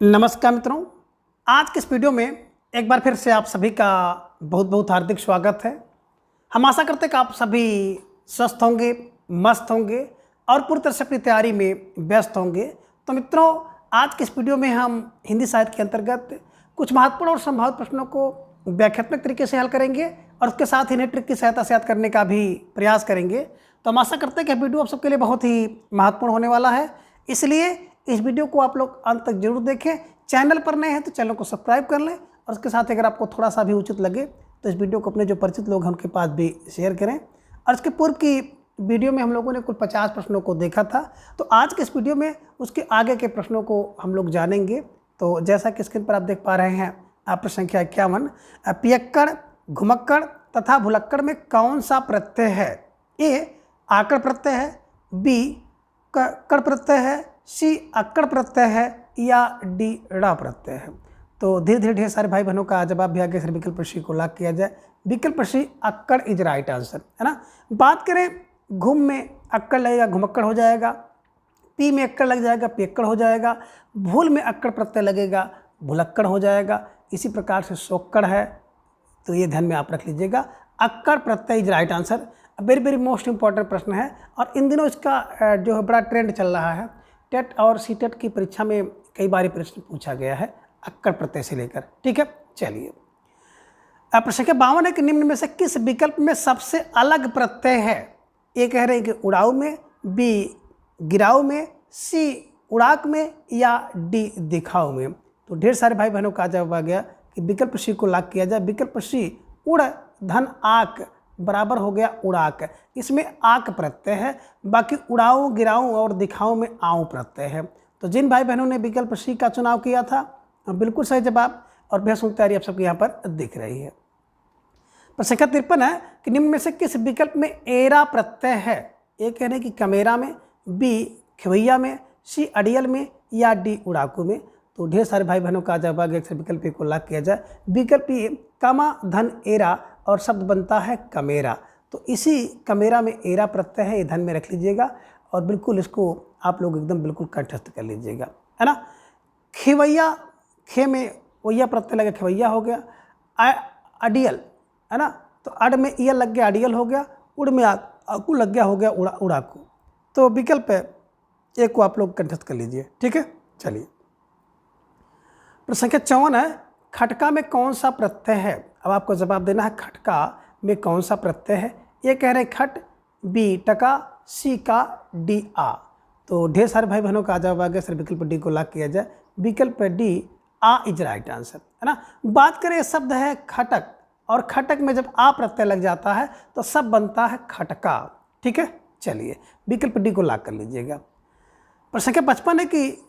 नमस्कार मित्रों, आज के इस वीडियो में एक बार फिर से आप सभी का बहुत बहुत हार्दिक स्वागत है। हम आशा करते हैं कि आप सभी स्वस्थ होंगे, मस्त होंगे और पूरी तरह से अपनी तैयारी में व्यस्त होंगे। तो मित्रों, आज के इस वीडियो में हम हिंदी साहित्य के अंतर्गत कुछ महत्वपूर्ण और संभावित प्रश्नों को व्याख्यात्मक तरीके से हल करेंगे और उसके साथ इन्हें ट्रिक की सहायता से याद करने का भी प्रयास करेंगे। तो हम आशा करते हैं कि वीडियो आप सबके लिए बहुत ही महत्वपूर्ण होने वाला है, इसलिए इस वीडियो को आप लोग अंत तक जरूर देखें। चैनल पर नए हैं तो चैनल को सब्सक्राइब कर लें और उसके साथ अगर आपको थोड़ा सा भी उचित लगे तो इस वीडियो को अपने जो परिचित लोग हैं उनके पास भी शेयर करें। और इसके पूर्व की वीडियो में हम लोगों ने कुल 50 प्रश्नों को देखा था, तो आज के इस वीडियो में उसके आगे के प्रश्नों को हम लोग जानेंगे। तो जैसा कि स्क्रीन पर आप देख पा रहे हैं, प्रश्न संख्या 51, पियक्कड़, घुमक्कड़ तथा भुलक्कड़ में कौन सा प्रत्यय है? ए आकड़ प्रत्यय है, बी कड़ प्रत्यय है, सी अक्कड़ प्रत्यय है या डी ड़ा प्रत्यय है। तो धीरे धीरे ढेर सारे भाई बहनों का जवाब भी आगे से विकल्प सी को लॉक किया जाए। विकल्प सी अक्कड़ इज राइट आंसर, है ना। बात करें घुम में अक्कड़ लगेगा, घुमक्कड़ हो जाएगा। पी में अक्कड़ लग जाएगा, पियक्कड़ हो जाएगा। भूल में अक्कड़ प्रत्यय लगेगा, भुलक्कड़ हो जाएगा। इसी प्रकार से सोक्कड़ है, तो ये ध्यान में आप रख लीजिएगा, अक्कड़ प्रत्यय is right answer. Very very most important प्रश्न है और इन दिनों इसका जो है बड़ा ट्रेंड चल रहा है। टेट और सी टेट की परीक्षा में कई बार प्रश्न पूछा गया है अक्कड़ प्रत्यय से लेकर। ठीक है, चलिए। प्रश्न संख्या 52 है कि निम्न में से किस विकल्प में सबसे अलग प्रत्यय है? ए कह रहे हैं कि उड़ाऊ में, बी गिराऊ में, सी उड़ाक में या डी दिखाऊ में। तो ढेर सारे भाई बहनों का जवाब आ गया कि विकल्प सी को लॉक किया जाए। विकल्प सी उड़ धन आक बराबर हो गया उड़ाक। इसमें आक प्रत्यय है, बाकी उड़ाऊ, गिराऊं और दिखाऊं में आऊं प्रत्यय है। तो जिन भाई बहनों ने विकल्प सी का चुनाव किया था, बिल्कुल सही जवाब और बेहद सुंदर तैयारी आप सबके यहाँ पर दिख रही है। प्रश्न संख्या 53 है कि निम्न में से किस विकल्प में एरा प्रत्यय है? ए कह रहे हैं कि कमेरा में, बी खवैया में, सी अड़ियल में या डी उड़ाकू में। तो ढेर सारे भाई बहनों का जवाब आ गया कि विकल्प ए को लॉक किया जाए। विकल्प ए कमा धन एरा और शब्द बनता है कमेरा। तो इसी कमेरा में एरा प्रत्यय है, ये ध्यान में रख लीजिएगा और बिल्कुल इसको आप लोग एकदम बिल्कुल कंठस्थ कर लीजिएगा, है ना। खिवैया, खे में वैया प्रत्यय लगा, खिवैया हो गया। अडियल, है ना, तो अड में ईयल लग गया, अडियल हो गया। उड़ में आकू लग गया, हो गया उड़ाकू। तो विकल्प ए को आप लोग कंठस्थ कर लीजिए। ठीक है, चलिए। प्रश्न संख्या 54 है, खटका में कौन सा प्रत्यय है? अब आपको जवाब देना है खटका में कौन सा प्रत्यय है। ये कह रहे हैं खट, बी टका, सी का, डी आ। तो ढेर सारे भाई बहनों का जवाब आ गया सर, विकल्प डी को लॉक किया जाए। विकल्प डी आ इज राइट आंसर, है ना। बात करें शब्द है खटक, और खटक में जब आ प्रत्यय लग जाता है तो सब बनता है खटका। ठीक है, चलिए विकल्प डी को लॉक कर लीजिएगा। प्रश्न संख्या 55 है कि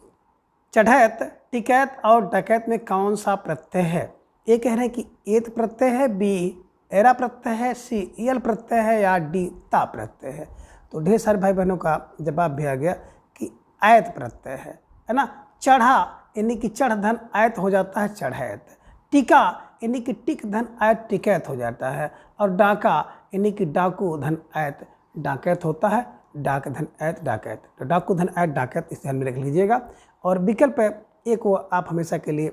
चढ़ैत, टिकैत और डकैत में कौन सा प्रत्यय है? ए कह रहे हैं कि एत प्रत्यय है, बी एरा प्रत्यय है, सी यल प्रत्यय है या डी ता प्रत्यय है। तो ढेर सारे भाई बहनों का जवाब भी आ गया कि आयत प्रत्यय है ना। चढ़ा यानी कि चढ़ धन आयत हो जाता है चढ़ैत। टिका यानी कि टिक धन आयत टिकैत हो जाता है। और डाका यानी कि डाकू धन आयत डाकैत होता है। डाक धन आयत डाकैत, तो डाकू धन आयत डाकैत, इस ध्यान में रख लीजिएगा। और विकल्प ए को आप हमेशा के लिए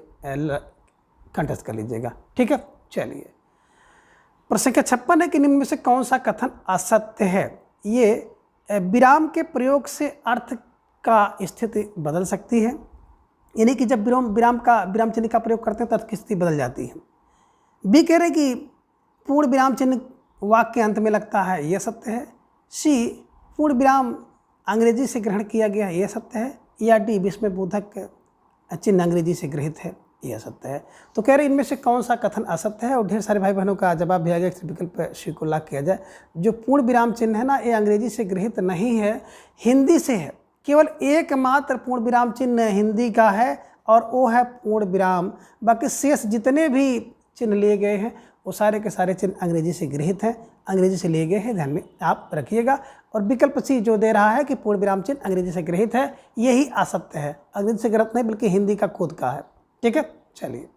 कंठस्थ कर लीजिएगा। ठीक है, चलिए। प्रश्न संख्या 56 है कि निम्न में से कौन सा कथन असत्य है? ये विराम के प्रयोग से अर्थ का स्थिति बदल सकती है, यानी कि जब विराम चिन्ह का प्रयोग करते हैं तो अर्थ की स्थिति बदल जाती है। बी कह रहे कि पूर्ण विराम चिन्ह वाक्य के अंत में लगता है, यह सत्य है। सी पूर्ण विराम अंग्रेजी से ग्रहण किया गया, यह सत्य है। या डी विस्मय बोधक चिन्ह अंग्रेजी से गृहित है, यह सत्य है। तो कह रहे इनमें से कौन सा कथन असत्य है? और ढेर सारे भाई बहनों का जवाब भी आ गया, विकल्प सी को लॉक किया जाए। जो पूर्ण विराम चिन्ह है ना, ये अंग्रेजी से गृहित नहीं है, हिंदी से है। केवल एकमात्र पूर्ण विराम चिन्ह हिंदी का है और वो है पूर्ण विराम। बाकी शेष जितने भी चिन्ह लिए गए हैं वो सारे के सारे चिन्ह अंग्रेजी से गृहित हैं, अंग्रेजी से लिए गए हैं, ध्यान में आप रखिएगा। और विकल्प सी जो दे रहा है कि पूर्ण विराम चिन्ह अंग्रेजी से गृहित है, यही असत्य है, अंग्रेजी से गृहित नहीं बल्कि हिंदी का खुद का है। ठीक है, चलिए।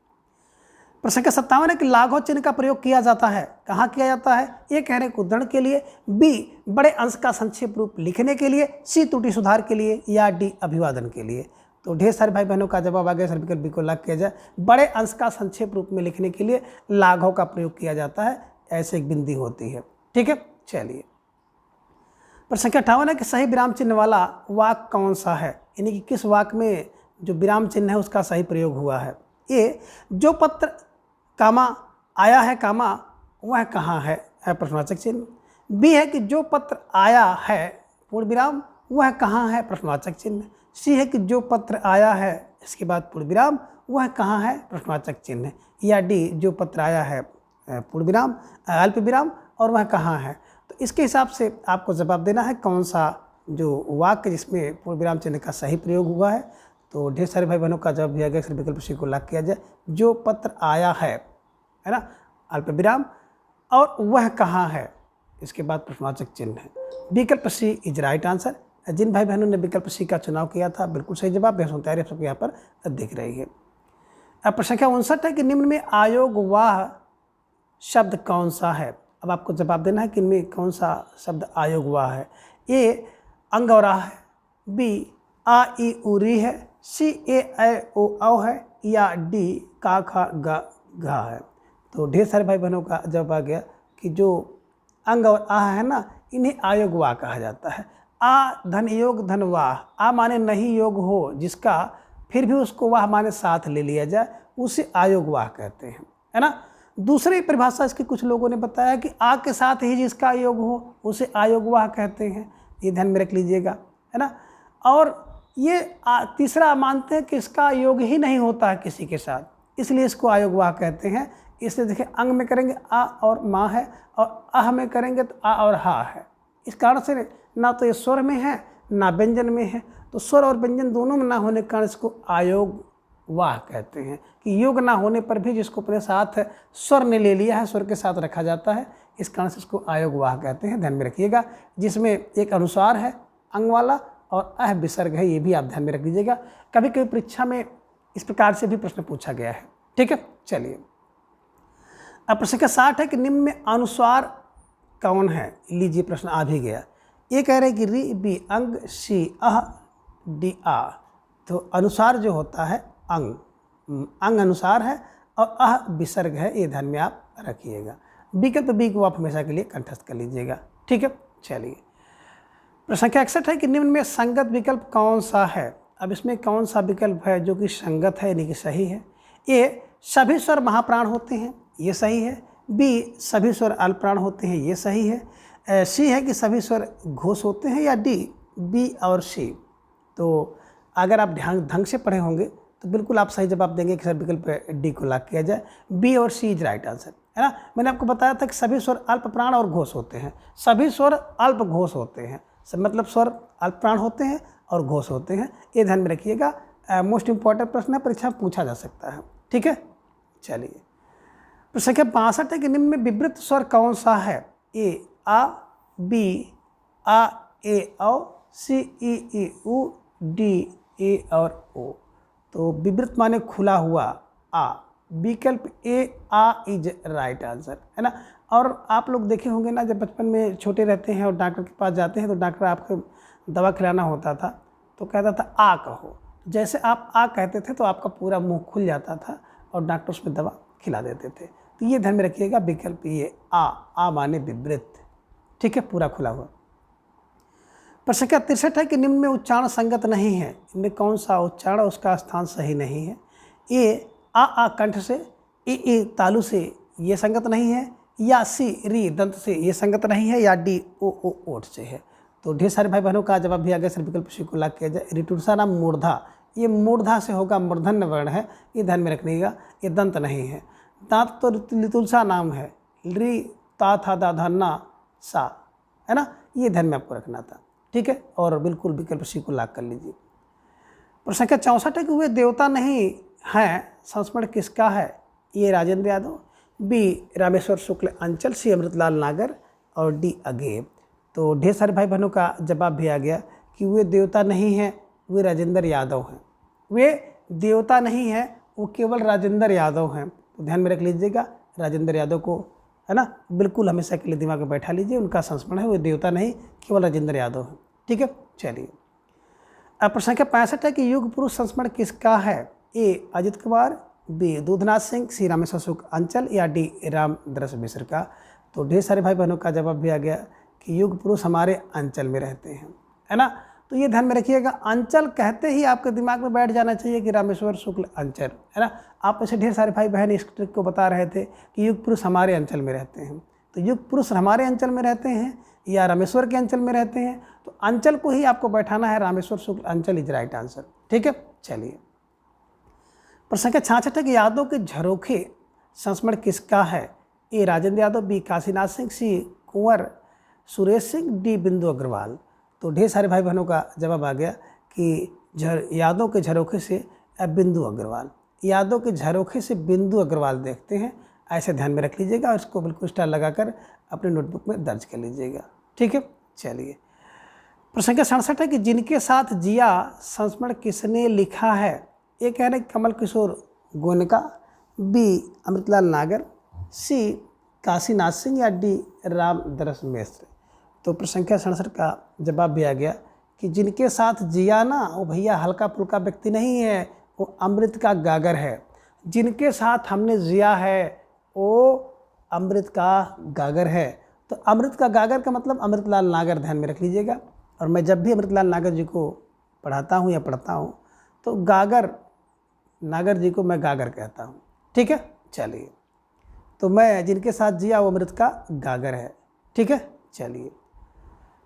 प्रश्न संख्या 57 है कि लाघव चिन्ह का प्रयोग किया जाता है, कहाँ किया जाता है? ए कह रहे हैं उद्धरण के लिए, बी बड़े अंश का संक्षेप रूप लिखने के लिए, सी त्रुटि सुधार के लिए या डी अभिवादन के लिए। तो ढेर सारे भाई बहनों का जवाब आ गया सर, विकल्प बी को लॉक किया जाए। बड़े अंश का संक्षेप रूप में लिखने के लिए लाघव का प्रयोग किया जाता है, ऐसे एक बिंदी होती है। ठीक है, चलिए प्रश्न संख्या 58 है कि सही विराम चिन्ह वाला वाक्य कौन सा है, यानी कि किस वाक्य में जो विराम चिन्ह है उसका सही प्रयोग हुआ है। ए, जो पत्र कामा आया है कामा वह कहाँ है प्रश्नवाचक चिन्ह। बी है कि जो पत्र आया है पूर्ण विराम वह कहाँ है प्रश्नवाचक चिन्ह। सी है कि जो पत्र आया है इसके बाद पूर्ण विराम वह कहाँ है प्रश्नवाचक चिन्ह। या डी, जो पत्र आया है पूर्ण विराम अल्प विराम और वह कहाँ है। तो इसके हिसाब से आपको जवाब देना है कौन सा जो वाक्य जिसमें पूर्ण विराम चिन्ह का सही प्रयोग हुआ है। तो ढेर सारे भाई बहनों का जवाब दिया गया, सिर्फ विकल्प सी को लॉक किया जाए। जो पत्र आया है ना, अल्प विराम और वह कहाँ है, इसके बाद प्रश्नवाचक चिन्ह है। विकल्प सी इज राइट आंसर। जिन भाई बहनों ने विकल्प सी का चुनाव किया था बिल्कुल सही जवाब, बेहद तैयारी सबको यहाँ पर दिख रही है। अब प्रश्न संख्या 59 है कि निम्न में आयोगवाह शब्द कौन सा है। अब आपको जवाब देना है कि इनमें कौन सा शब्द आयोगवाह है। ए, अंगौरा है। बी, आ ई उ री है। सी, ए ऐ ओ औ है। या डी, का खा गा घा है। तो ढेर सारे भाई बहनों का जवाब आ गया कि जो अंग और आह है ना, इन्हें आयोगवाह कहा जाता है। आ धन योग धन वाह, आ माने नहीं योग हो जिसका फिर भी उसको वाह माने साथ ले लिया जाए, उसे आयोगवाह कहते हैं, है ना। दूसरी परिभाषा इसकी कुछ लोगों ने बताया कि आ के साथ ही जिसका योग हो उसे आयोगवाह कहते हैं, ये ध्यान में रख लीजिएगा, है ना। और ये तीसरा मानते हैं कि इसका योग ही नहीं होता है किसी के साथ, इसलिए इसको आयोगवाह कहते हैं। इसलिए देखिए, अंग में करेंगे आ और माँ है और आह में करेंगे तो आ और हा है। इस कारण से ना तो ये स्वर में है ना व्यंजन में है, तो स्वर और व्यंजन दोनों में ना होने के कारण इसको आयोगवाह कहते हैं। कि योग ना होने पर भी जिसको अपने साथ स्वर ने ले लिया है, स्वर के साथ रखा जाता है, इस कारण से इसको आयोगवाह कहते हैं, ध्यान में रखिएगा। जिसमें एक अनुसार है अंग वाला और अह विसर्ग है, ये भी आप ध्यान में रख लीजिएगा। कभी कभी परीक्षा में इस प्रकार से भी प्रश्न पूछा गया है। ठीक है, चलिए अब प्रश्न का 60 है कि निम्न में अनुस्वार कौन है। लीजिए प्रश्न आ भी गया। ये कह रहे हैं कि री, बी अंग, सी अह, डी आ। तो अनुसार जो होता है अंग अनुसार है और अह विसर्ग है, ये ध्यान में आप रखिएगा। विकल्प बी को आप हमेशा के लिए कंठस्थ कर लीजिएगा। ठीक है, चलिए प्रश्न संख्या 61 है कि निम्न में संगत विकल्प कौन सा है। अब इसमें कौन सा विकल्प है जो कि संगत है यानी कि सही है। ए, सभी स्वर महाप्राण होते हैं, ये सही है। बी, सभी स्वर अल्पप्राण होते हैं, ये सही है। सी है कि सभी स्वर घोष होते हैं। या डी, बी और सी। तो अगर आप ढंग से पढ़े होंगे तो बिल्कुल आप सही जवाब देंगे कि सर विकल्प डी को लॉक किया जाए। बी और सी इज राइट आंसर, है ना। मैंने आपको बताया था कि सभी स्वर अल्पप्राण और घोष होते हैं, सभी स्वर अल्प घोष होते हैं, सब मतलब स्वर अल्पप्राण होते हैं और घोष होते हैं, ये ध्यान में रखिएगा। मोस्ट इंपॉर्टेंट प्रश्न है, परीक्षा में पूछा जा सकता है। ठीक है, चलिए प्रश्न संख्या 62 है कि निम्न में विवृत स्वर कौन सा है। ए, आ, बी आ ए औ, सी ई ई उ, डी ए और ओ। तो विवृत माने खुला हुआ आ, विकल्प ए आ इज राइट आंसर, है ना। और आप लोग देखे होंगे ना, जब बचपन में छोटे रहते हैं और डॉक्टर के पास जाते हैं तो डॉक्टर आपको दवा खिलाना होता था तो कहता था आ कहो। जैसे आप आ कहते थे तो आपका पूरा मुंह खुल जाता था और डॉक्टर उसमें दवा खिला देते थे। तो ये ध्यान में रखिएगा, विकल्प ये आ माने विवृत। ठीक है, पूरा खुला हुआ। प्रश्न संख्या 63 है कि निम्न में उच्चारण संगत नहीं है। इनमें कौन सा उच्चारण उसका स्थान सही नहीं है। ए, आ कंठ से, ए तालु से, ये संगत नहीं है। या सी, री दंत से, ये संगत नहीं है। या डी, ओ ओठ से है। तो ढेर सारे भाई बहनों का जवाब भी आ गया, सर विकल्प सी को लॉक किया जाए। ऋतुषा नाम मूर्धा, ये मूर्धा से होगा, मूर्धन्य वर्ण है, ये ध्यान में रखिएगा, ये दंत नहीं है। दांत तो लितुलसा नाम है, री ता था दा धा ना सा, है ना, ये ध्यान में आपको रखना था। ठीक है, और बिल्कुल विकल्प सी को लॉक कर लीजिए। प्रश्न संख्या 64 है कि वे देवता नहीं हैं, संस्मरण किसका है। ये राजेंद्र यादव, बी रामेश्वर शुक्ल अंचल, सी अमृतलाल नागर और डी अगेव। तो ढेर सारे भाई बहनों का जवाब भी आ गया कि वे देवता नहीं हैं, वे राजेंद्र यादव हैं। वे देवता नहीं हैं, वो केवल राजेंद्र यादव हैं। तो ध्यान में रख लीजिएगा, राजेंद्र यादव को, है ना, बिल्कुल हमेशा के लिए दिमाग में बैठा लीजिए, उनका संस्मरण है, वो देवता नहीं केवल राजेंद्र यादव हैं। ठीक है, चलिए अब प्रश्न संख्या 65 है कि युग पुरुष संस्मरण किसका है? ए अजित कुमार, बी दूधनाथ सिंह, सी रामेश्वर शुक्ल अंचल या डी रामदरस मिश्र का। तो ढेर सारे भाई बहनों का जवाब भी आ गया कि युग पुरुष हमारे अंचल में रहते हैं, है ना। तो ये ध्यान में रखिएगा, अंचल कहते ही आपके दिमाग में बैठ जाना चाहिए कि रामेश्वर शुक्ल अंचल, है ना। आप ऐसे ढेर सारे भाई बहन इस ट्रिक को बता रहे थे कि युग पुरुष हमारे अंचल में रहते हैं। तो युग पुरुष हमारे अंचल में रहते हैं या रामेश्वर के अंचल में रहते हैं, तो अंचल को ही आपको बैठाना है, रामेश्वर शुक्ल अंचल इज राइट आंसर। ठीक है, चलिए प्रश्न संख्या 66 है कि यादव के झरोखे संस्मरण किसका है? ए राजेंद्र यादव, बी काशीनाथ सिंह, सी कुंवर सुरेश सिंह, डी बिंदु अग्रवाल। तो ढेर सारे भाई बहनों का जवाब आ गया कि यादव के झरोखे से बिंदु अग्रवाल, यादव के झरोखे से बिंदु अग्रवाल देखते हैं, ऐसे ध्यान में रख लीजिएगा और इसको बिल्कुल स्टार लगाकर अपने नोटबुक में दर्ज कर लीजिएगा। ठीक है, चलिए प्रश्न संख्या 67 है कि जिनके साथ जिया संस्मरण किसने लिखा है? ए कह रहे कमल किशोर गोयनका, बी अमृतलाल नागर, सी काशीनाथ सिंह या डी रामदरस मिश्र। तो प्रश्न संख्या 67 का जवाब भी आ गया कि जिनके साथ जिया ना, वो भैया हल्का फुल्का व्यक्ति नहीं है, वो अमृत का गागर है। जिनके साथ हमने जिया है वो अमृत का गागर है। तो अमृत का गागर का मतलब अमृतलाल नागर, ध्यान में रख लीजिएगा। और मैं जब भी अमृतलाल नागर जी को पढ़ाता हूँ या पढ़ता हूँ तो नागर जी को मैं गागर कहता हूँ। ठीक है, चलिए तो मैं जिनके साथ जिया वो अमृत का गागर है। ठीक है, चलिए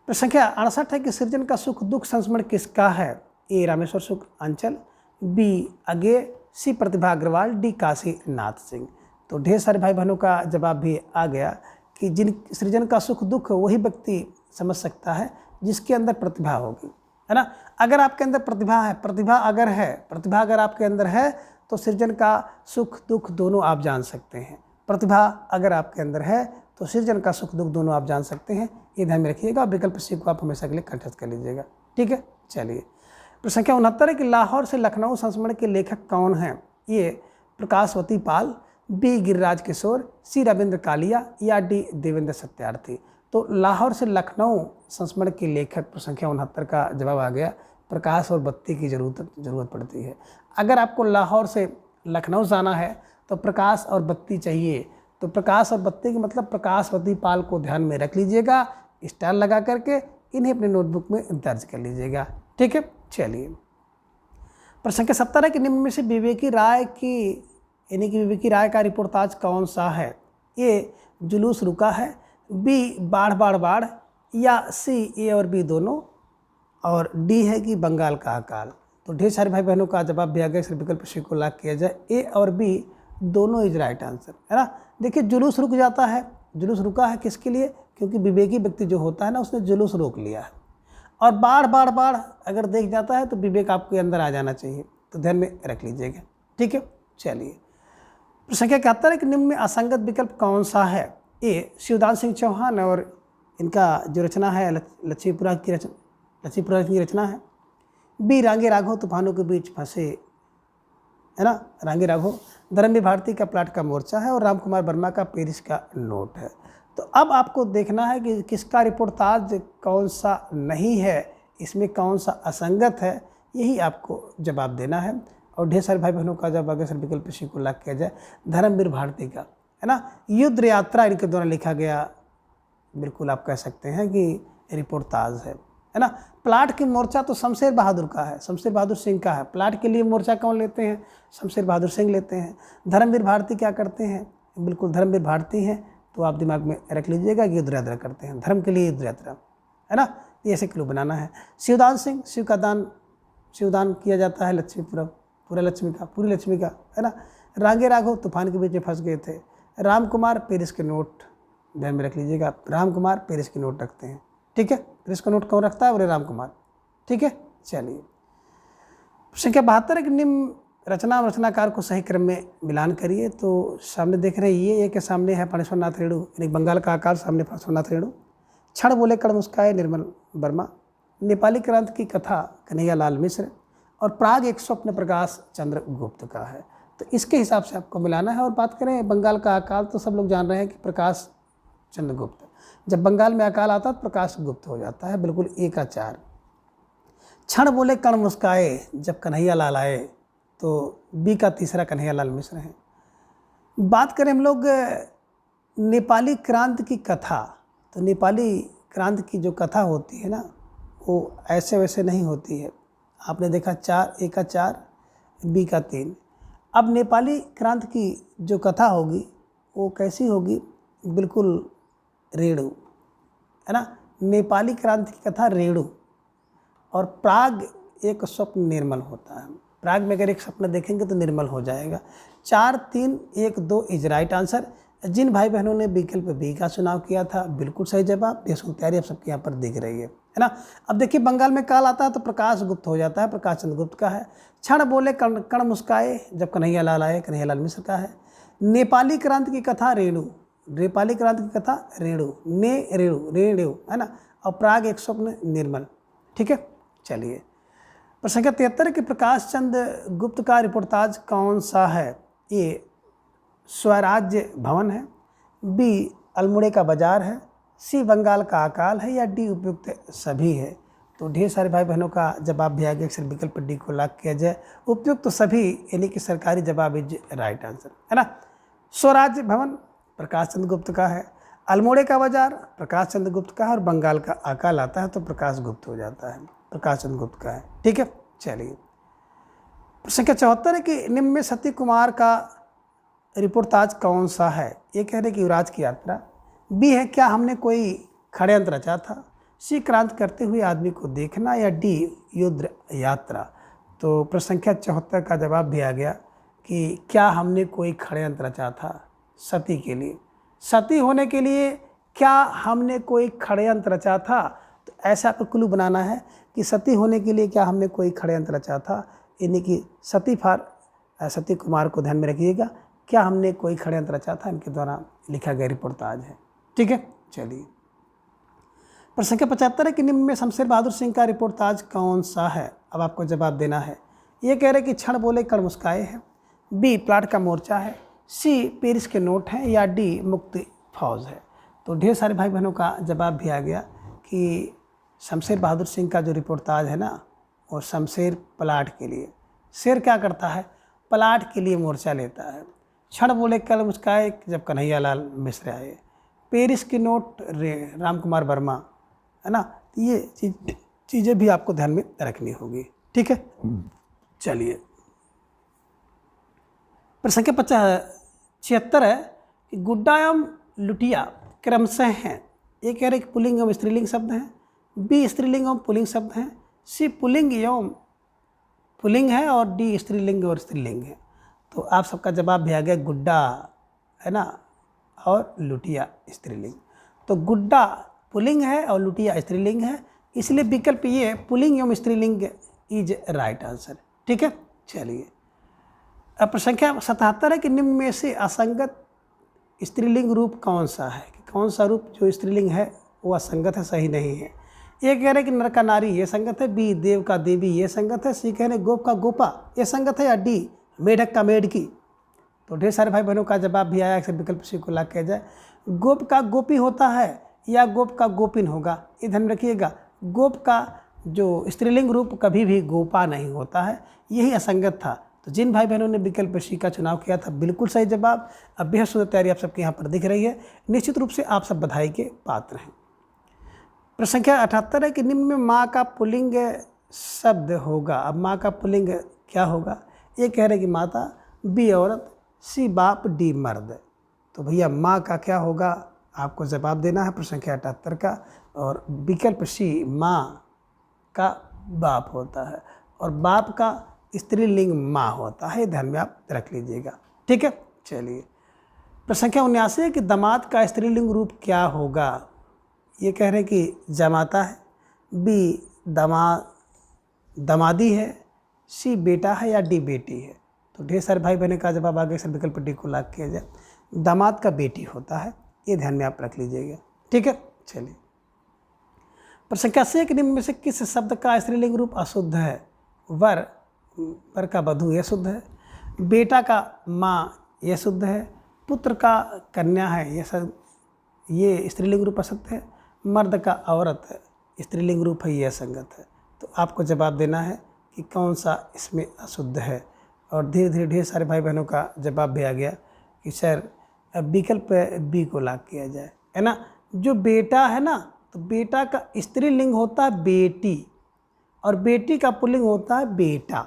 प्रश्न संख्या 68 है कि सृजन का सुख दुख संस्मरण किसका है? ए रामेश्वर शुक्ल अंचल, बी अगे, सी प्रतिभा अग्रवाल, डी काशीनाथ सिंह। तो ढेर सारे भाई बहनों का जवाब भी आ गया कि जिन सृजन का सुख दुख वही व्यक्ति समझ सकता है जिसके अंदर प्रतिभा होगी, है ना। अगर आपके अंदर प्रतिभा है, प्रतिभा अगर आपके अंदर है तो सृजन का सुख दुख दोनों आप जान सकते हैं। प्रतिभा अगर आपके अंदर है तो सृजन का सुख दुख दोनों आप जान सकते हैं, ये ध्यान में रखिएगा। विकल्प सी को आप हमेशा के लिए कंठस्थ कर लीजिएगा। ठीक है, चलिए प्रश्न संख्या 69 है कि लाहौर से लखनऊ संस्मरण के लेखक कौन हैं? ये प्रकाशवती पाल, बी गिरिराज किशोर, सी रविंद्र कालिया या डी देवेंद्र सत्यार्थी। तो लाहौर से लखनऊ संस्मरण के लेखक प्रश्न संख्या 69 का जवाब आ गया, प्रकाश और बत्ती की जरूरत पड़ती है। अगर आपको लाहौर से लखनऊ जाना है तो प्रकाश और बत्ती चाहिए। तो प्रकाश और बत्ती के मतलब प्रकाशवती पाल को ध्यान में रख लीजिएगा, स्टार लगा करके इन्हें अपने नोटबुक में दर्ज कर लीजिएगा। ठीक है, चलिए प्रश्न संख्या 70 है कि निम्न में से विवेकी राय का रिपोर्टाज कौन सा है? ए जुलूस रुका है, बी बाढ़ बाढ़ बाढ़ या सी ए और बी दोनों, और डी है कि बंगाल का अकाल। तो ढेर सारे भाई बहनों का जवाब भी आ गया, इस विकल्प सी को लॉक किया जाए, ए और बी दोनों इज राइट आंसर, है ना। देखिए जुलूस रुक जाता है, जुलूस रुका है किसके लिए? क्योंकि विवेकी व्यक्ति जो होता है ना उसने जुलूस रोक लिया है। और बाढ़ बाढ़ बाढ़ अगर देख जाता है तो विवेक आपके अंदर आ जाना चाहिए, तो ध्यान में रख लीजिएगा। ठीक है, चलिए प्रश्न संख्या 71 है कि निम्न में असंगत विकल्प कौन सा है? ए शिवदान सिंह चौहान और इनका जो रचना है लक्ष्मीपुरा की रचना है, बी रांगे राघव तूफानों के बीच फंसे, है ना, रांगे राघव धर्मवीर भारती का प्लाट का मोर्चा है और राम कुमार वर्मा का पेरिस का नोट है। तो अब आपको देखना है कि किसका रिपोर्टाज कौन सा नहीं है, इसमें कौन सा असंगत है, यही आपको जवाब देना है। और ढेर सारे भाई बहनों का जब अगर सर विकल्प सी को लॉक किया जाए, धर्मवीर भारती का, है ना, युद्ध यात्रा इनके द्वारा लिखा गया, बिल्कुल आप कह सकते हैं कि रिपोर्टाज है ना। प्लाट की मोर्चा तो शमशेर बहादुर का है, शमशेर बहादुर सिंह का है। प्लाट के लिए मोर्चा कौन लेते हैं? शमशेर बहादुर सिंह लेते हैं। धर्मवीर भारती क्या करते हैं? बिल्कुल धर्मवीर भारती हैं, तो आप दिमाग में रख लीजिएगा कि युद्ध यात्रा करते हैं, धर्म के लिए युद्ध यात्रा, है ना, ये ऐसे क्लू बनाना है। शिवदान सिंह, शिवदान किया जाता है पूरी लक्ष्मी का, है ना। रांगे राघव तूफान के बीच में फंस गए थे। राम कुमार पेरिस के नोट, ध्यान में रख लीजिएगा, राम कुमार पेरिस के नोट रखते हैं। ठीक है, पेरिस का नोट कौन रखता है? बोले राम कुमार। ठीक है, चलिए संख्या 72 है कि निम्न रचनाकार को सही क्रम में मिलान करिए। तो सामने देख रहे हैं ये के सामने है फणेश्वरनाथ रेणु, यानी बंगाल का अकाल, सामने फणेश्वरनाथ रेणु। क्षण बोले कण मुस्काए निर्मल वर्मा, नेपाली क्रांति की कथा कन्हैयालाल मिश्र, और प्राग एक स्वप्न प्रकाश चंद्रगुप्त का है। तो इसके हिसाब से आपको मिलाना है। और बात करें बंगाल का अकाल, तो सब लोग जान रहे हैं कि प्रकाश चंद्रगुप्त, जब बंगाल में अकाल आता है तो प्रकाश गुप्त हो जाता है, बिल्कुल 1 का 4। क्षण बोले कण मुस्काए जब कन्हैया लाल आए, तो बी का तीसरा कन्हैया लाल मिश्र है। बात करें हम लोग नेपाली क्रांति की कथा, तो नेपाली क्रांति की जो कथा होती है ना, वो ऐसे वैसे नहीं होती है। आपने देखा 4 A का 4 B का 3। अब नेपाली क्रांति की जो कथा होगी वो कैसी होगी, बिल्कुल रेणु, है ना। नेपाली क्रांति की कथा रेणु। और प्राग एक स्वप्न निर्मल होता है। प्राग में अगर एक सपना देखेंगे तो निर्मल हो जाएगा। 4, 3, 1, 2 इज राइट आंसर। जिन भाई बहनों ने विकल्प बी का चुनाव किया था, बिल्कुल सही जवाब। बेसुध तैयारी आप सबके यहाँ पर दिख रही है ना। अब देखिए, बंगाल में काल आता है तो प्रकाश गुप्त हो जाता है, प्रकाश चंद्र गुप्त का है। क्षण बोले कण कण मुस्काए जब कन्हैया लाल आए, कन्हैया लाल मिश्र का है। नेपाली क्रांति की कथा रेणु, नेपाली क्रांति की कथा रेणु, रेणु, है ना। और प्राग एक स्वप्न निर्मल, ठीक है। चलिए, प्रश्न संख्या 73 कि प्रकाश चंद्र गुप्त का रिपोर्टाज कौन सा है। ए स्वराज्य भवन है, बी अल्मोड़े का बाजार है, सी बंगाल का अकाल है, या डी उपयुक्त सभी है। तो ढेर सारे भाई बहनों का जवाब भी आ गया। अक्सर विकल्प डी को लॉक किया जाए। उपयुक्त तो सभी यानी कि सरकारी जवाब इज राइट आंसर, है ना। स्वराज्य भवन प्रकाश चंद्र गुप्त का है, अल्मोड़े का बाजार प्रकाश चंद्र गुप्त का है, और बंगाल का अकाल आता है तो प्रकाश गुप्त हो जाता है, प्रकाश चंद्र गुप्त का है, ठीक है। चलिए, प्रश्न संख्या 74 है कि निम्न में सती कुमार का रिपोर्टाज कौन सा है। ये कह रहे कि युवराज की यात्रा, बी है क्या हमने कोई षड्यंत्र रचा था, सी क्रांति करते हुए आदमी को देखना, या डी युद्ध यात्रा। तो प्रश्न संख्या 74 का जवाब भी आ गया कि क्या हमने कोई षड्यंत्र रचा था सती के लिए, सती होने के लिए क्या हमने कोई षड्यंत्र रचा था। तो ऐसा आपको क्लू बनाना है कि सती होने के लिए क्या हमने कोई षड्यंत्र रचा था, यानी कि सती सती कुमार को ध्यान में रखिएगा, क्या हमने कोई षड्यंत्र रचा था, इनके द्वारा लिखा गया रिपोर्टाज है, ठीक है। चलिए, प्रश्न संख्या 75 है कि निम्न में शमशेर बहादुर सिंह का रिपोर्टाज कौन सा है। अब आपको जवाब देना है। ये कह रहे कि क्षण बोले कण मुस्काए है, बी प्लाट का मोर्चा है, सी पेरिस के नोट हैं, या डी मुक्ति फौज है। तो ढेर सारे भाई बहनों का जवाब भी आ गया कि शमशेर बहादुर सिंह का जो रिपोर्टाज है ना, वो शमशेर प्लाट के लिए, शेर क्या करता है, प्लाट के लिए मोर्चा लेता है। क्षण बोले कल मुस्काए जब कन्हैया लाल मिश्र आए, पेरिस के नोट राम कुमार वर्मा, है ना। ये चीज़ें भी आपको ध्यान में रखनी होगी, ठीक है। चलिए, प्रश्न संख्या 76 है कि गुड्डा एवं लुटिया क्रमशः हैं। ये कह रहे कि पुल्लिंग एवं स्त्रीलिंग शब्द हैं, बी स्त्रीलिंग एवं पुल्लिंग शब्द हैं, सी पुल्लिंग एवं पुल्लिंग है, और डी स्त्रीलिंग और स्त्रीलिंग है। तो आप सबका जवाब भी आ गया गुड्डा, है ना, और लुटिया स्त्रीलिंग। तो गुड्डा पुल्लिंग है और लुटिया स्त्रीलिंग है, इसलिए विकल्प ये पुल्लिंग एवं स्त्रीलिंग इज राइट आंसर, ठीक है। चलिए, अब प्रश्न संख्या 77 है कि निम्न में से असंगत स्त्रीलिंग रूप कौन सा है, कि कौन सा रूप जो स्त्रीलिंग है वो असंगत है, सही नहीं है। ये कह रहे कि नर का नारी ये संगत है, बी देव का देवी ये संगत है, सी कह रहे गोप का गोपा ये संगत है, या डी मेढक का मेढकी। तो ढेर सारे भाई बहनों का जवाब भी आया। विकल्प सी को लाख किया जाए। गोप का गोपी होता है या गोप का गोपिन होगा, ये ध्यान रखिएगा। गोप का जो स्त्रीलिंग रूप कभी भी गोपा नहीं होता है, यही असंगत था। तो जिन भाई बहनों ने विकल्प सी का चुनाव किया था, बिल्कुल सही जवाब। अब बेहद सुंदर तैयारी आप सबके यहाँ पर दिख रही है, निश्चित रूप से आप सब बधाई के पात्र हैं। प्रश्न संख्या 78 है कि निम्न में माँ का पुल्लिंग शब्द होगा। अब माँ का पुल्लिंग क्या होगा। ये कह रहे कि माता, बी औरत, सी बाप, डी मर्द। तो भैया माँ का क्या होगा, आपको जवाब देना है प्रश्न संख्या 78 का। और विकल्प सी माँ का बाप होता है, और बाप का स्त्रीलिंग माँ होता है, ध्यान में आप रख लीजिएगा, ठीक है। चलिए, प्रश्न संख्या 79 है कि दामाद का स्त्रीलिंग रूप क्या होगा। ये कह रहे कि जमाता है, बी दमादी है, सी बेटा है, या डी बेटी है। तो ढेर सारे भाई बहने का जवाब आगे सर विकल्प डी को लॉक किया जाए। दामाद का बेटी होता है, ये ध्यान में आप रख लीजिएगा, ठीक है। चलिए, प्रश्न संख्या 80 के निम्न में से किस शब्द का स्त्रीलिंग रूप अशुद्ध है। वर का वधू यह शुद्ध है, बेटा का माँ यह शुद्ध है, पुत्र का कन्या है ये स्त्रीलिंग रूप अशुद्ध है, मर्द का औरत स्त्रीलिंग रूप है, यह संगत है। तो आपको जवाब देना है कि कौन सा इसमें अशुद्ध है। और धीरे धीरे ढेर सारे भाई बहनों का जवाब भी आ गया कि सर विकल्प बी को लॉक किया जाए, है ना। जो बेटा है ना, तो बेटा का स्त्रीलिंग होता है बेटी और बेटी का पुल्लिंग होता है बेटा।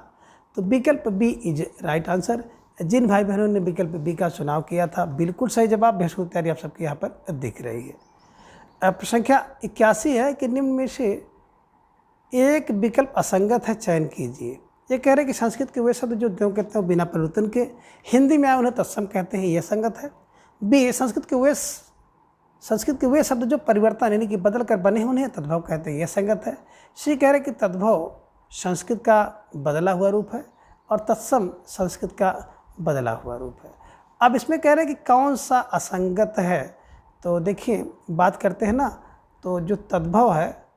तो विकल्प बी इज राइट आंसर। जिन भाई बहनों ने विकल्प बी का चुनाव किया था बिल्कुल सही जवाब। भैंसुर की तैयारी आप सबके यहाँ पर दिख रही है। अब संख्या 81 है कि निम्न में से एक विकल्प असंगत है, चयन कीजिए। ये कह रहे हैं कि संस्कृत के वे शब्द जो क्यों कहते हैं बिना परिवर्तन के हिंदी में आए उन्हें तत्सम कहते हैं, यह संगत है। बी संस्कृत के वे शब्द जो परिवर्तन यानी कि बदल कर बने होने तद्भव कहते हैं, यह संगत है। सी कह रहे हैं कि तद्भव संस्कृत का बदला हुआ रूप है और तत्सम संस्कृत का बदला हुआ रूप है। अब इसमें कह रहे हैं कि कौन सा असंगत है। तो देखिए बात करते हैं ना, तो जो तद्भव है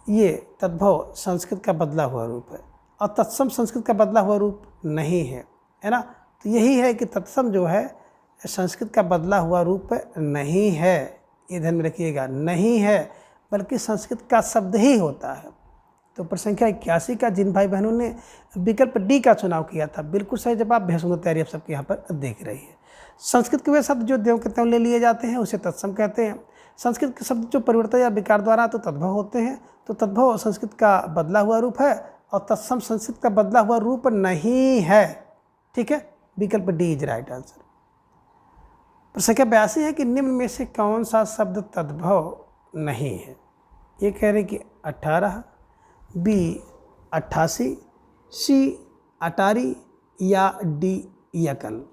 ये तद्भव संस्कृत का बदला हुआ रूप है और तत्सम संस्कृत का बदला हुआ रूप नहीं है, है ना। तो यही है कि तत्सम जो है संस्कृत का बदला हुआ रूप नहीं है, ये ध्यान में रखिएगा, नहीं है बल्कि संस्कृत का शब्द ही होता है। तो प्रश्न संख्या 81 का जिन भाई बहनों ने विकल्प डी का चुनाव किया था बिल्कुल सही जवाब। भैंसुर की तैयारी आप सबके यहाँ पर देख रही है। संस्कृत के वे शब्द जो देव के त्यों ले लिए जाते हैं उसे तत्सम कहते हैं। संस्कृत के शब्द जो परिवर्तन या विकार द्वारा तो तद्भव होते हैं, तो तद्भव संस्कृत का बदला हुआ रूप है और तत्सम संस्कृत का बदला हुआ रूप नहीं है। ठीक है, विकल्प डी इज राइट आंसर। प्रश्न संख्या 82 है कि निम्न में से कौन सा शब्द तद्भव नहीं है। ये कह रहे कि 18, बी 88, सी अटारी या डी यकल।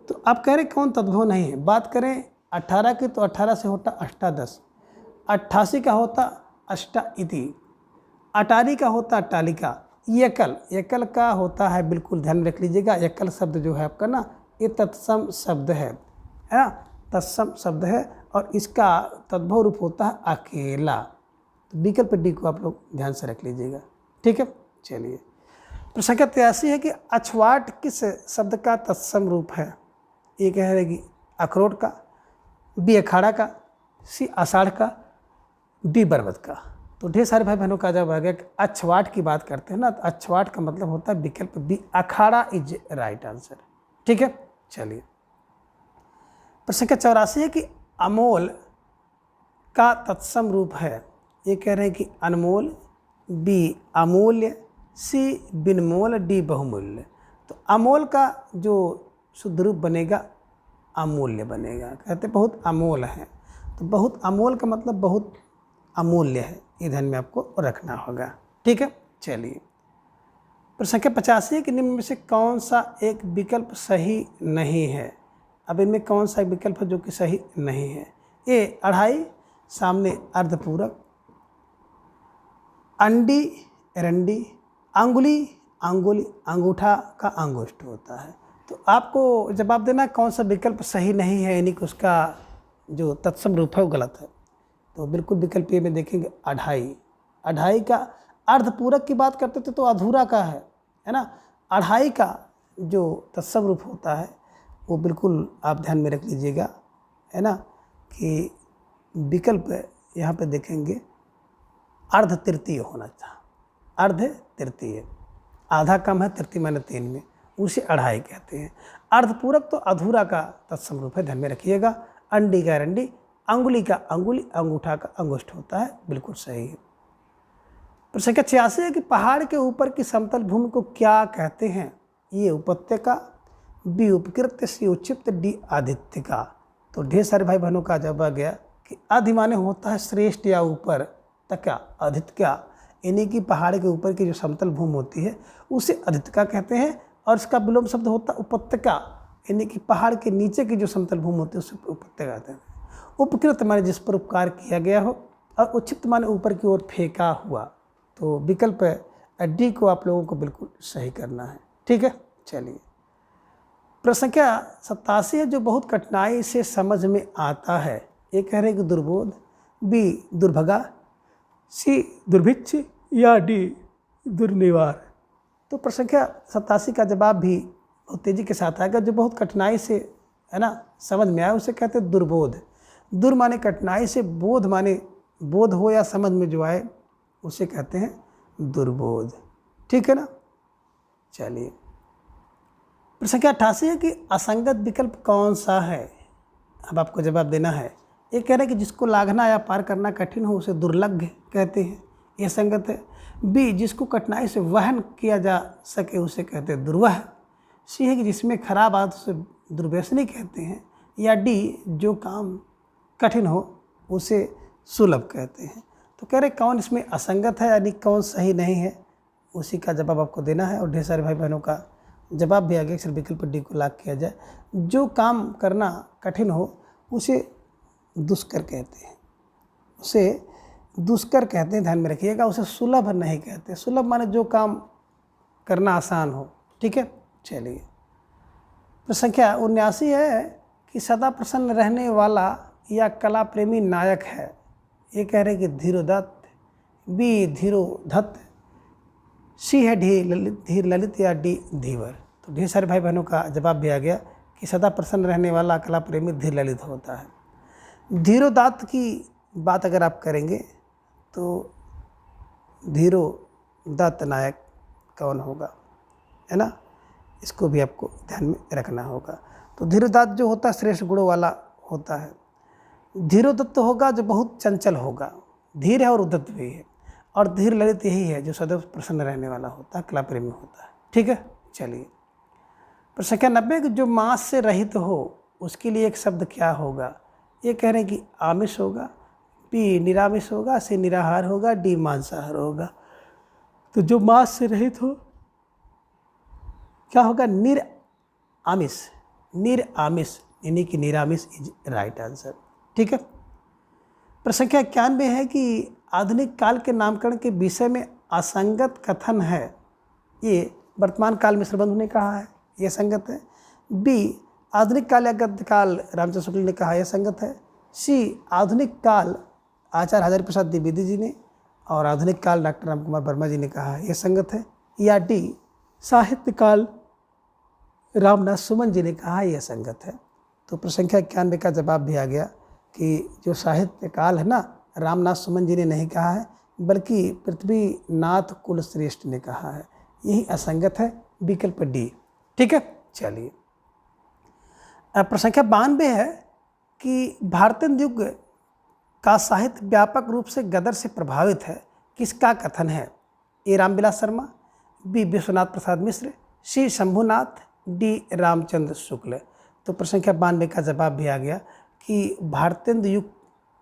तो आप कह रहे कौन तद्भव नहीं है। बात करें 18 की तो 18 से होता अष्टादश, 88 का होता अष्टा इति, अटारी का होता अट्टालिका, यकल का होता है, बिल्कुल ध्यान रख लीजिएगा, यकल शब्द जो है आपका ना ये तत्सम शब्द है ना, तत्सम शब्द है और इसका तद्भव रूप होता है अकेला। तो विकल्प डी को आप लोग ध्यान से रख लीजिएगा। ठीक है, चलिए। प्रश्न संख्या 83 है कि अछवाट किस शब्द का तत्सम रूप है। ये कह रहे कि अखरोट का, बी अखाड़ा का, सी आषाढ़ का, डी बरबत का। तो ढेर सारे भाई बहनों का जब आ गया कि अछवाट की बात करते हैं ना, तो अछवाट का मतलब होता है विकल्प बी अखाड़ा इज राइट आंसर। ठीक है, चलिए। प्रश्न संख्या 84 है कि अमोल का तत्सम रूप है। ये कह रहे हैं कि अनमोल, बी अमूल्य, सी बिनमोल, डी बहुमूल्य। तो अमोल का जो शुद्ध रूप बनेगा अमूल्य बनेगा। कहते बहुत अमोल है, तो बहुत अमोल का मतलब बहुत अमूल्य है, ये ध्यान में आपको रखना होगा। ठीक है, चलिए। प्रश्न संख्या 85 है कि निम्न में से कौन सा एक विकल्प सही नहीं है। अब इनमें कौन सा विकल्प है जो कि सही नहीं है। ए अढ़ाई, सामने अर्धपूरक, अंडी रंडी, अंगुली अंगुली, अंगूठा का अंगुष्ठ होता है। तो आपको जवाब देना कौन सा विकल्प सही नहीं है, यानी कि उसका जो तत्सम रूप है वो गलत है। तो बिल्कुल विकल्प ए में देखेंगे अढ़ाई। अढ़ाई का अर्धपूरक की बात करते थे तो अधूरा का है ना। अढ़ाई का जो तत्सम रूप होता है वो बिल्कुल आप ध्यान में रख लीजिएगा, है ना, कि विकल्प यहाँ पे देखेंगे अर्ध तृतीय होना था। अर्ध तृतीय, आधा कम है, तृतीय माने 3 में, उसे अढ़ाई कहते हैं। अर्धपूरक तो अधूरा का तत्सम रूप है, ध्यान में रखिएगा। अंडी का रंडी, अंगुली का अंगुली, अंगूठा का अंगुष्ठ होता है, बिल्कुल सही है। प्रश्न संख्या 86 है कि पहाड़ के ऊपर की समतल भूमि को क्या कहते हैं। ये उपत्यका, बी उपकृत, सी उक्षिप्त, डी आदित्यका। तो ढेर सारे भाई बहनों का जवाब आ गया कि आदि माने होता है श्रेष्ठ या ऊपर, तका अधित्यका, यानी कि पहाड़ के ऊपर की जो समतल भूमि होती है उसे अधित्यका कहते हैं। और इसका विलोम शब्द होता है उपत्यका, यानी कि पहाड़ के नीचे की जो समतल भूमि होती है उसे उपत्यका कहते हैं। उपकृत माने जिस पर उपकार किया गया हो और उक्षिप्त माने ऊपर की ओर फेंका हुआ। तो विकल्प डी को आप लोगों को बिल्कुल सही करना है। ठीक है, चलिए। प्रश्न संख्या 87 है जो बहुत कठिनाई से समझ में आता है। ये कह रहे हैं कि दुर्बोध, बी दुर्भगा, सी दुर्भिक्ष या डी दुर्निवार। तो प्रश्न संख्या 87 का जवाब भी बहुत तेज़ी के साथ आएगा। जो बहुत कठिनाई से है ना समझ में आया उसे कहते हैं दुर्बोध। दुर माने कठिनाई से, बोध माने बोध हो या समझ में जो आए, उसे कहते हैं दुर्बोध। ठीक है ना। चलिए, प्रश्न संख्या 88 है कि असंगत विकल्प कौन सा है। अब आपको जवाब देना है। ये कह रहे हैं कि जिसको लांघना या पार करना कठिन हो उसे दुर्लभ कहते हैं, ये संगत है। बी, जिसको कठिनाई से वहन किया जा सके उसे कहते हैं दुर्वह। सी है कि जिसमें खराब आदत उसे दुर्व्यसनी कहते हैं। या डी, जो काम कठिन हो उसे सुलभ कहते हैं। तो कह रहे कौन इसमें असंगत है, यानी कौन सही नहीं है, उसी का जवाब आपको देना है। और ढेर सारे भाई बहनों का जवाब भी आ गया। सिर्फ विकल्प डी को लॉक किया जाए। जो काम करना कठिन हो उसे दुष्कर कहते हैं, उसे दुष्कर कहते हैं, ध्यान में रखिएगा। उसे सुलभ नहीं कहते। सुलभ माने जो काम करना आसान हो। ठीक है। चलिए, प्रश्न संख्या 79 है कि सदा प्रसन्न रहने वाला या कला प्रेमी नायक है। ये कह रहे कि धीरोदत्त, बी धीरोधत्त, सी है धीर ललित या डी धीवर। तो ढेर सारे भाई बहनों का जवाब भी आ गया कि सदा प्रसन्न रहने वाला कला प्रेमी धीर ललित होता है। धीरोदत्त की बात अगर आप करेंगे तो धीरोदत्त नायक कौन होगा, है ना, इसको भी आपको ध्यान में रखना होगा। तो धीरोदत्त जो होता है श्रेष्ठ गुणों वाला होता है। धीरोदत्त होगा जो बहुत चंचल होगा, धीर है और उद्दत भी है। और धीर ललित यही है जो सदैव प्रसन्न रहने वाला होता है, कला प्रेमी होता है। ठीक है। चलिए, प्रश्न संख्या 90 कि जो मांस से रहित हो उसके लिए एक शब्द क्या होगा। ये कह रहे हैं कि आमिष होगा, बी निरामिष होगा, सी निराहार होगा, डी मांसाहार होगा। तो जो मांस से रहित हो क्या होगा, निरामिष। निरामिष यानी कि निरामिष इज राइट आंसर। ठीक है। प्रश्न संख्या 91 है कि आधुनिक काल के नामकरण के विषय में असंगत कथन है। ये वर्तमान काल मिश्र बंधु ने कहा है, यह संगत है। बी, आधुनिक काल या गद्य काल रामचंद्र शुक्ल ने कहा, यह संगत है। सी, आधुनिक काल आचार्य हजारी प्रसाद द्विवेदी जी ने और आधुनिक काल डॉक्टर राम कुमार वर्मा जी ने कहा, यह संगत है। या डी, साहित्य काल रामनाथ सुमन जी ने कहा, यह संगत है। तो प्रश्न संख्या 91 का जवाब भी आ गया कि जो साहित्य काल है ना, रामनाथ सुमन जी ने नहीं कहा है बल्कि पृथ्वीनाथ कुलश्रेष्ठ ने कहा है, यही असंगत है, विकल्प डी। ठीक है। चलिए, प्रश्न संख्या 92 है कि भारतीय युग का साहित्य व्यापक रूप से गदर से प्रभावित है, किसका कथन है। ए रामविलास शर्मा, बी विश्वनाथ प्रसाद मिश्र, सी शंभुनाथ, डी रामचंद्र शुक्ल। तो प्रश्न संख्या 92 का जवाब भी आ गया कि भारतीय युग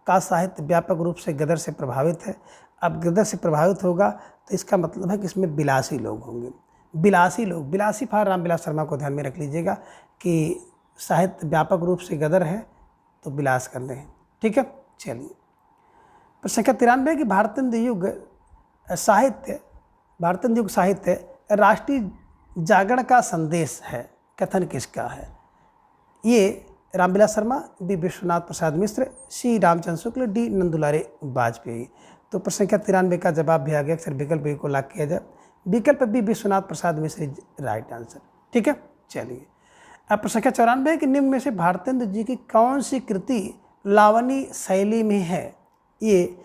का साहित्य व्यापक रूप से गदर से प्रभावित है। अब गदर से प्रभावित होगा तो इसका मतलब है कि इसमें विलासी लोग होंगे। विलासी लोग, विलासी फार रामविलास शर्मा को ध्यान में रख लीजिएगा कि साहित्य व्यापक रूप से गदर है तो विलास करने हैं। ठीक है। चलिए, प्रश्न संख्या 93 कि भारतीय युग साहित्य राष्ट्रीय जागरण का संदेश है, कथन किसका है। ये रामविलास शर्मा, बी विश्वनाथ प्रसाद मिश्र, सी रामचंद्र शुक्ल, डी नंदुलारे वाजपेयी। तो प्रश्न संख्या 93 का जवाब भी आ गया। अक्सर विकल्प बी को लॉक किया जाए। विकल्प B Vishwanath Prasad Mishra is right answer. ठीक है। चलिए, अब प्रश्न संख्या 94 कि निम्न में से भारतेंदु जी की कौन सी कृति लावनी शैली में है। ये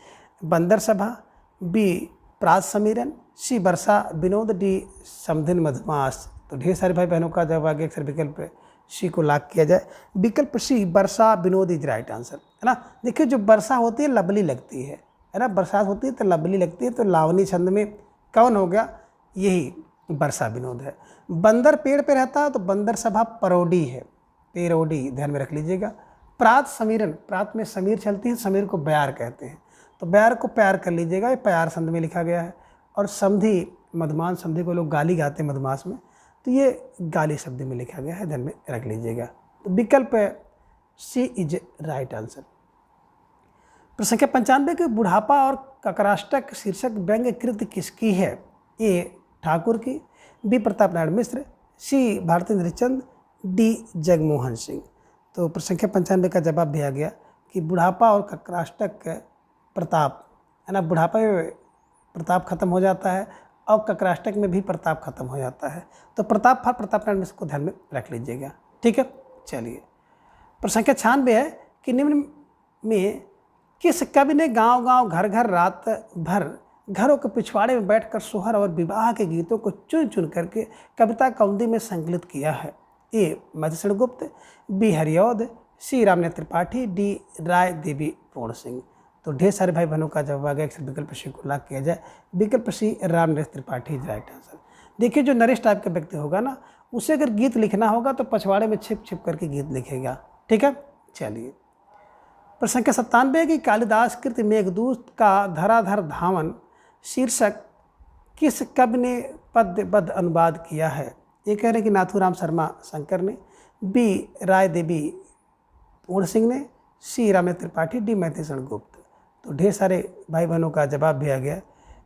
बंदर सभा, बी प्रात समीरन, सी वर्षा विनोद, डी समधिन मधुमास। तो ढेर सारे भाई बहनों का जवाब आगे अक्सर विकल्प सी को लॉक किया जाए। विकल्प सी वर्षा विनोद इज राइट आंसर, है ना। देखिए, जो वर्षा होती है लवली लगती है ना, बरसात होती है तो लवली लगती है। तो लावनी छंद में कौन हो गया, यही वर्षा विनोद है। बंदर पेड़ पे रहता है तो बंदर सभा परोडी है, पेरोडी, ध्यान में रख लीजिएगा। प्रात समीरन, प्रात में समीर चलती है, समीर को बयार कहते हैं, तो बयार को प्यार कर लीजिएगा, ये प्यार संध में लिखा गया है। और समधि, मधुमान समधि को लोग गाली गाते हैं मधुमास में, तो ये गाली शब्द में लिखा गया है, ध्यान में रख लीजिएगा। तो विकल्प सी इज राइट आंसर। प्रश्न संख्या 95 के बुढ़ापा और ककराष्टक शीर्षक व्यंग्य कृति किसकी है। ए ठाकुर की, बी प्रताप नारायण मिश्र, सी भारतेंद्र चंद, डी जगमोहन सिंह। तो प्रश्न संख्या 95 का जवाब भी आ गया कि बुढ़ापा और ककराष्टक प्रताप, है ना, बुढ़ापा में प्रताप खत्म हो जाता है और ककराष्टक में भी प्रताप खत्म हो जाता है। तो प्रताप नारायण मिश्र को ध्यान में रख लीजिएगा। ठीक है। चलिए, प्रश्न संख्या 96 है कि निम्न में किस कवि ने गांव गांव घर घर रात भर घरों के पिछवाड़े में बैठकर सोहर और विवाह के गीतों को चुन चुन करके कविता कौंदी में संकलित किया है। ए मधुसूदन गुप्त, बी हरिऔध, सी रामनेत्र त्रिपाठी, डी राय देवी पूर्ण सिंह। तो ढेर सारे भाई बहनों का जवाब आ गया। विकल्प सी को लॉक किया जाए। विकल्प सी रामनेत्र त्रिपाठी इज राइट आंसर। देखिए जो नरेश टाइप का व्यक्ति होगा ना, उसे अगर गीत लिखना होगा तो पछवाड़े में छिप छिप करके गीत लिखेगा। ठीक है, चलिए। प्रश्न संख्या 97 की कालिदास कृत मेघदूत का धराधर धावन शीर्षक किस कवि ने पद्यबद्ध अनुवाद किया है? ये कह रहे हैं कि नाथूराम शर्मा शंकर ने, बी राय देवी पूर्ण सिंह ने, सी रामनेत्र त्रिपाठी, डी मधुसूदन गुप्त। तो ढेर सारे भाई बहनों का जवाब भी आ गया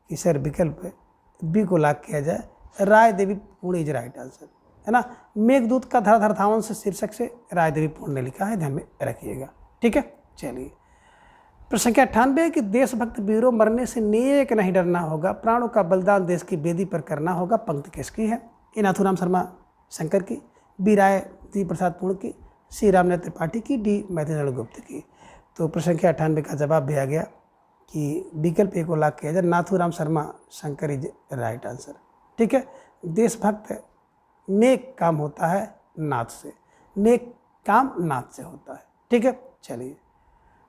कि सर विकल्प बी को लॉक किया जाए, राय देवी पूर्ण इज राइट आंसर, है ना। मेघदूत का धराधर धावन से शीर्षक से राय देवी पूर्ण ने लिखा है, ध्यान में रखिएगा। ठीक है, चलिए। प्रश्न संख्या 98 कि देशभक्त वीरों मरने से नेक नहीं डरना होगा, प्राणों का बलिदान देश की बेदी पर करना होगा, पंक्ति किसकी है? ए नाथूराम शर्मा शंकर की, बी राय देवी प्रसाद पूर्ण की, सी रामनेत्र त्रिपाठी की, डी मधुसूदन गुप्त की। तो प्रश्न संख्या 98 का जवाब भी आ गया कि विकल्प ए को लॉक किया जाए, Nathuram Sharma Shankar is right answer. ठीक है, देशभक्त नेक काम होता है नाथ से, नेक काम नाथ से होता है। ठीक है, चलिए।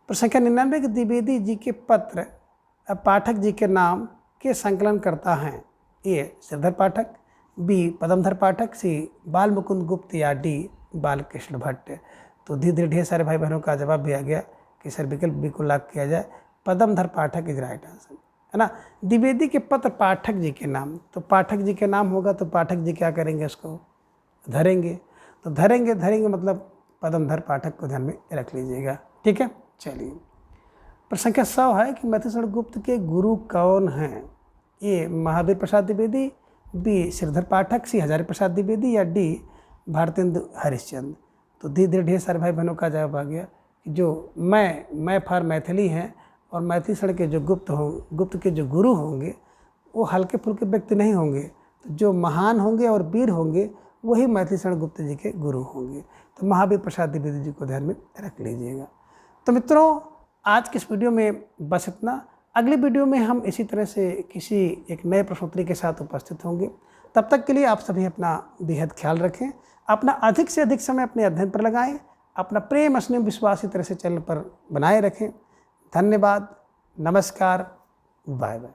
प्रश्न संख्या 99 कि द्विवेदी जी के पत्र पाठक जी के नाम के संकलन करता है? ए श्रीधर पाठक, बी पदमधर पाठक, सी बाल मुकुंद गुप्त या डी बालकृष्ण भट्ट। तो धीरे धीरे ढेर सारे भाई बहनों का जवाब भी आ गया कि सर विकल्प बी को लॉक किया जाए, पदमधर पाठक इज राइट आंसर, है ना। द्विवेदी के पत्र पाठक जी के नाम, तो पाठक जी के नाम होगा तो पाठक जी क्या करेंगे, उसको धरेंगे। तो धरेंगे मतलब पदमधर पाठक को ध्यान में रख लीजिएगा। ठीक है, चलिए। प्रश्न संख्या 100 है कि मधुसूदन गुप्त के गुरु कौन हैं? ए महावीर प्रसाद द्विवेदी, बी श्रीधर पाठक, सी हजारी प्रसाद द्विवेदी या डी भारतेंदु हरिश्चंद्र। तो धीरे धीरे ढेर सारे भाई बहनों का जवाब आ गया कि जो मैं फॉर मैथिली हैं और मैथिली शरण के जो गुप्त के जो गुरु होंगे वो हल्के फुल्के व्यक्ति नहीं होंगे, तो जो महान होंगे और वीर होंगे वही मैथिली शरण गुप्त जी के गुरु होंगे। तो महावीर प्रसाद द्विवेदी जी को ध्यान में रख लीजिएगा। तो मित्रों, आज के इस वीडियो में बस इतना। अगली वीडियो में हम इसी तरह से किसी एक नए प्रश्नोत्तरी के साथ उपस्थित होंगे। तब तक के लिए आप सभी अपना बेहद ख्याल रखें, अपना अधिक से अधिक समय अपने अध्ययन पर लगाएं, अपना प्रेम स्नेह विश्वास इस तरह से चैनल पर बनाए रखें। धन्यवाद, नमस्कार, बाय बाय।